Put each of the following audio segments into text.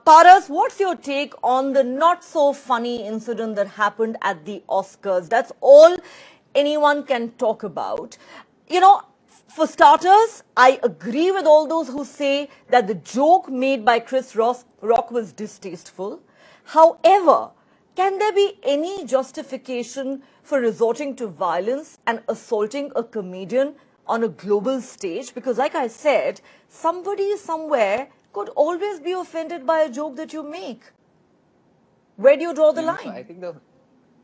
Paras, what's your take on the not so funny incident that happened at the Oscars? That's all anyone can talk about. You know, for starters, I agree with all those who say that the joke made by Rock was distasteful. However, can there be any justification for resorting to violence and assaulting a comedian on a global stage? Because like I said, somebody somewhere could always be offended by a joke that you make. Where do you draw the line? So I think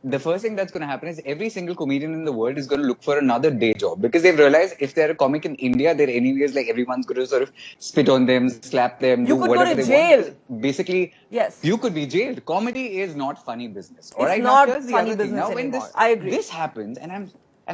the first thing that's going to happen is every single comedian in the world is going to look for another day job, because they've realized if they're a comic in India, they're anyways like everyone's going to sort of spit on them, slap them, You do could whatever go to they jail. want. Basically, Yes. you could be jailed. Comedy is not funny business. All It's right. not Now here's the funny other thing. business Now when anymore. I agree. this happens, and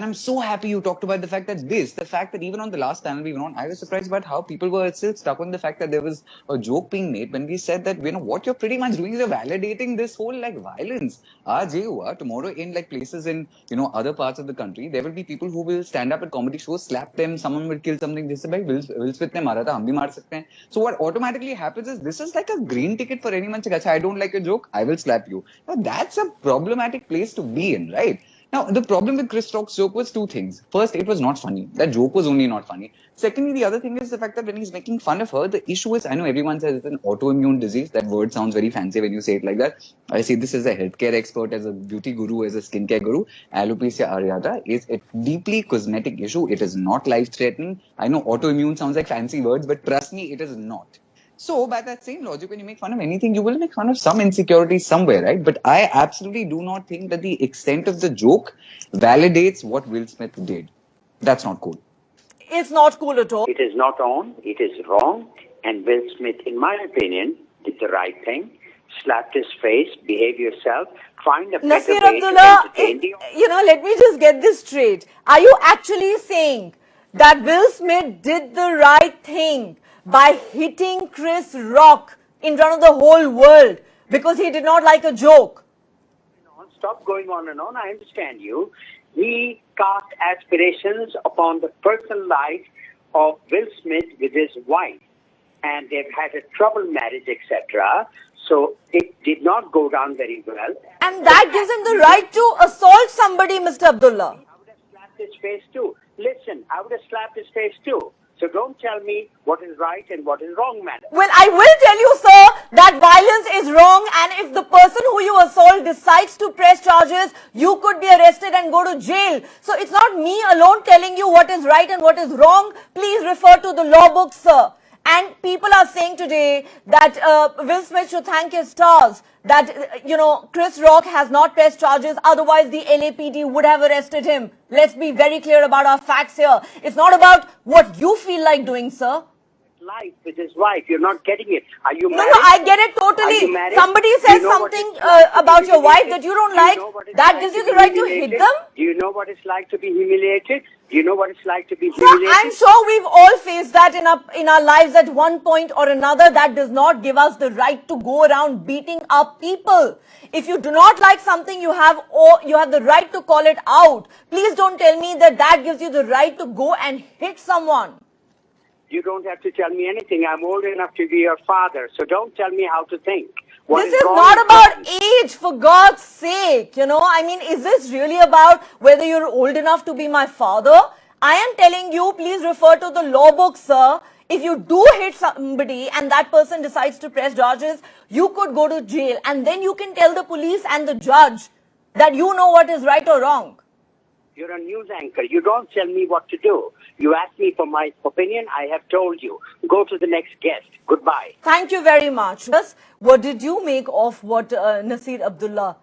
I'm so happy you talked about the fact that even on the last panel we were on, I was surprised about how people were still stuck on the fact that there was a joke being made when we said that, what you're pretty much doing is you're validating this whole like violence. Aaj ye hua, tomorrow in like places in, other parts of the country, there will be people who will stand up at comedy shows, slap them, someone will kill something, just like Will Smith ne mara tha, hum bhi maar sakte hain. So what automatically happens is this is like a green ticket for anyone to say, I don't like a joke, I will slap you. Now that's a problematic place to be in, right? Now, the problem with Chris Rock's joke was two things. First, it was not funny. That joke was only not funny. Secondly, the other thing is the fact that when he's making fun of her, the issue is, I know everyone says it's an autoimmune disease. That word sounds very fancy when you say it like that. I see this as a healthcare expert, as a beauty guru, as a skincare guru. Alopecia areata is a deeply cosmetic issue. It is not life-threatening. I know autoimmune sounds like fancy words, but trust me, it is not. So, by that same logic, when you make fun of anything, you will make fun of some insecurity somewhere, right? But I absolutely do not think that the extent of the joke validates what Will Smith did. That's not cool. It's not cool at all. It is not on, it is wrong. And Will Smith, in my opinion, did the right thing. Slapped his face, behave yourself, find a better Nasir way to Abdullah, entertain the let me just get this straight. Are you actually saying that Will Smith did the right thing by hitting Chris Rock in front of the whole world because he did not like a joke? Stop going on and on. I understand you. He cast aspirations upon the personal life of Will Smith with his wife. And they've had a troubled marriage, etc. So it did not go down very well. And that gives him the right to assault somebody, Mr. Abdullah. I would have slapped his face too. Listen, I would have slapped his face too. So don't tell me what is right and what is wrong, madam. Well, I will tell you, sir, that violence is wrong, and if the person who you assault decides to press charges, you could be arrested and go to jail. So it's not me alone telling you what is right and what is wrong. Please refer to the law book, sir. And people are saying today that Will Smith should thank his stars that, Chris Rock has not pressed charges. Otherwise, the LAPD would have arrested him. Let's be very clear about our facts here. It's not about what you feel like doing, sir. Life with his wife. You're not getting it. Are you married? No, I get it totally. Somebody says something about your wife that you don't like. That gives you the right to hit them? Do you know what it's like to be humiliated? Do you know what it's like to be Sir, humiliated? I'm sure we've all faced that in our lives at one point or another. That does not give us the right to go around beating up people. If you do not like something, you have the right to call it out. Please don't tell me that gives you the right to go and hit someone. You don't have to tell me anything. I'm old enough to be your father, so don't tell me how to think. This is not about age, for God's sake. Is this really about whether you're old enough to be my father? I am telling you, please refer to the law book, sir. If you do hit somebody and that person decides to press charges, you could go to jail. And then you can tell the police and the judge that you know what is right or wrong. You're a news anchor. You don't tell me what to do. You ask me for my opinion. I have told you. Go to the next guest. Goodbye. Thank you very much. What did you make of what Nasir Abdullah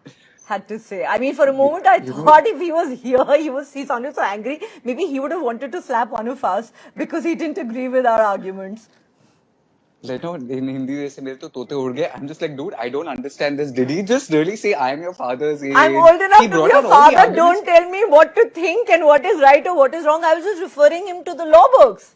had to say? For a moment, I thought if he was here, he sounded so angry. Maybe he would have wanted to slap one of us because he didn't agree with our arguments. In Hindi, I'm just like, dude, I don't understand this. Did he just really say, I am your father's age? I'm old enough to be your father. Don't tell me what to think and what is right or what is wrong. I was just referring him to the law books.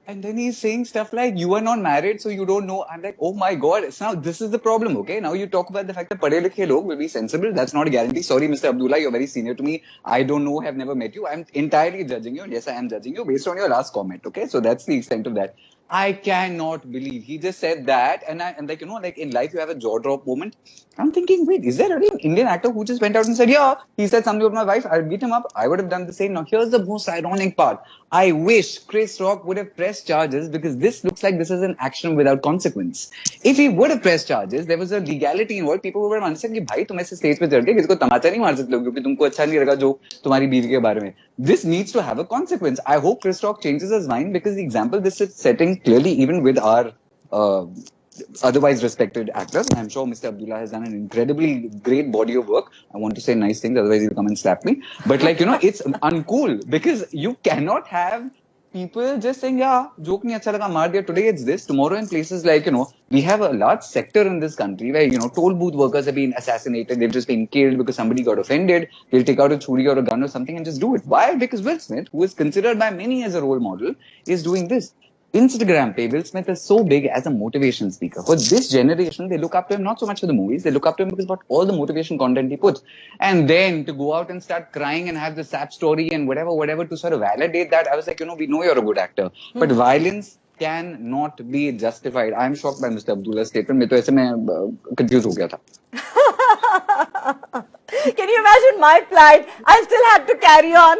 And then he's saying stuff like, you are not married, so you don't know. I'm like, oh my God. Now, this is the problem, okay? Now you talk about the fact that padhe likhe log will be sensible. That's not a guarantee. Sorry, Mr. Abdullah, you're very senior to me. I don't know, have never met you. I'm entirely judging you. Yes, I am judging you based on your last comment, okay? So that's the extent of that. I cannot believe he just said that, and like like in life you have a jaw drop moment. I'm thinking, wait, is there really an Indian actor who just went out and said, yeah, he said something about my wife, I'll beat him up. I would have done the same. Now here's the most ironic part. I wish Chris Rock would have pressed charges, because this looks like this is an action without consequence. If he would have pressed charges, there was a legality involved. People would have understood कि भाई तुम ऐसे stage पे चढ़ के किसी को तमाचा नहीं मार सकते हो क्योंकि तुमको अच्छा नहीं लगा जो तुम्हारी बीवी के बारे में. This needs to have a consequence. I hope Chris Rock changes his mind, because the example this is setting clearly, even with our otherwise respected actors. I'm sure Mr. Abdullah has done an incredibly great body of work. I want to say nice things, otherwise he'll come and slap me. But it's uncool, because you cannot have people just saying, yeah, joke nahi acha laga, maar diya. Today it's this, tomorrow in places like, we have a large sector in this country where, toll booth workers have been assassinated, they've just been killed because somebody got offended. They'll take out a churi or a gun or something and just do it. Why? Because Will Smith, who is considered by many as a role model, is doing this. Instagram pay, Will Smith is so big as a motivation speaker. For this generation, they look up to him not so much for the movies, they look up to him because of all the motivation content he puts. And then to go out and start crying and have the sap story and whatever to sort of validate that, I was like, we know you're a good actor. But violence cannot be justified. I'm shocked by Mr. Abdullah's statement. मैं तो ऐसे में confused हो गया था. Can you imagine my plight? I still had to carry on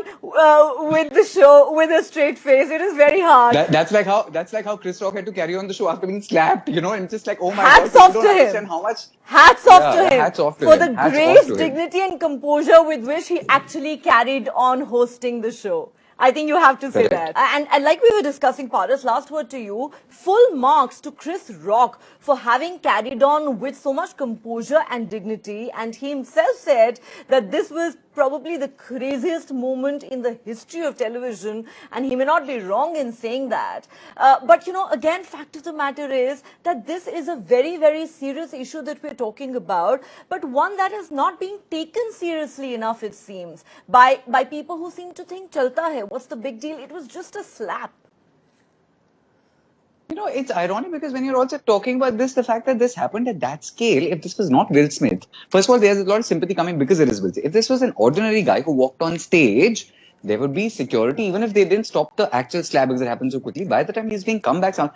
with the show with a straight face. It is very hard. That's like how Chris Rock had to carry on the show after being slapped, and just like, oh my hats God, off to him. How much hats off to him. Hats off to for him. the Hats grace, off to dignity, and composure with which he actually carried on hosting the show. I think you have to say Correct. that. And like we were discussing, Paras, last word to you, full marks to Chris Rock for having carried on with so much composure and dignity. And he himself said that this was probably the craziest moment in the history of television, and he may not be wrong in saying that. But again, fact of the matter is that this is a very, very serious issue that we're talking about, but one that has not been taken seriously enough, it seems, by people who seem to think chalta hai. What's the big deal? It was just a slap. It's ironic because when you're also talking about this, the fact that this happened at that scale, if this was not Will Smith, first of all, there's a lot of sympathy coming because it is Will Smith. If this was an ordinary guy who walked on stage, there would be security, even if they didn't stop the actual slap because it happened so quickly. By the time he's being come back, Any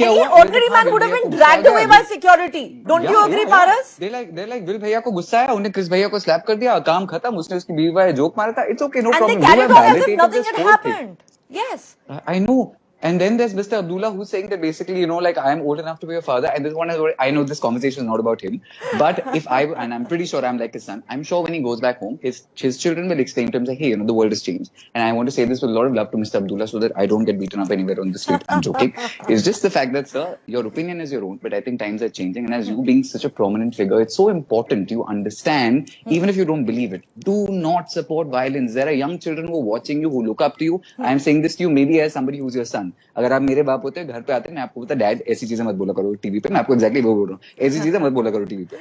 ordinary man would have been dragged away by security. Don't you agree, Paras? They're like, Will भैया को गुस्सा आया, उन्हें Chris भैया को slap कर दिया, काम खत्म, उसने उसकी बीवी वाले joke मारा था. It's okay, no problem. And they carried on as if nothing had happened. Yes. I know. And then there's Mr. Abdullah who's saying that basically, I'm old enough to be your father. And this one is, I know this conversation is not about him. But and I'm pretty sure I'm like his son, I'm sure when he goes back home, his children will explain to him, say, hey, the world has changed. And I want to say this with a lot of love to Mr. Abdullah so that I don't get beaten up anywhere on the street. I'm joking. It's just the fact that, sir, your opinion is your own, but I think times are changing. And as you being such a prominent figure, it's so important you understand, even if you don't believe it, do not support violence. There are young children who are watching you, who look up to you. I'm saying this to you maybe as somebody who's your son. अगर आप मेरे बाप होते घर पे आते मैं आपको बोलता डैड ऐसी चीजें मत बोला करो टीवी पे मैं आपको एग्जैक्टली वो बोल रहा हूँ ऐसी चीजें मत बोला करो टीवी पे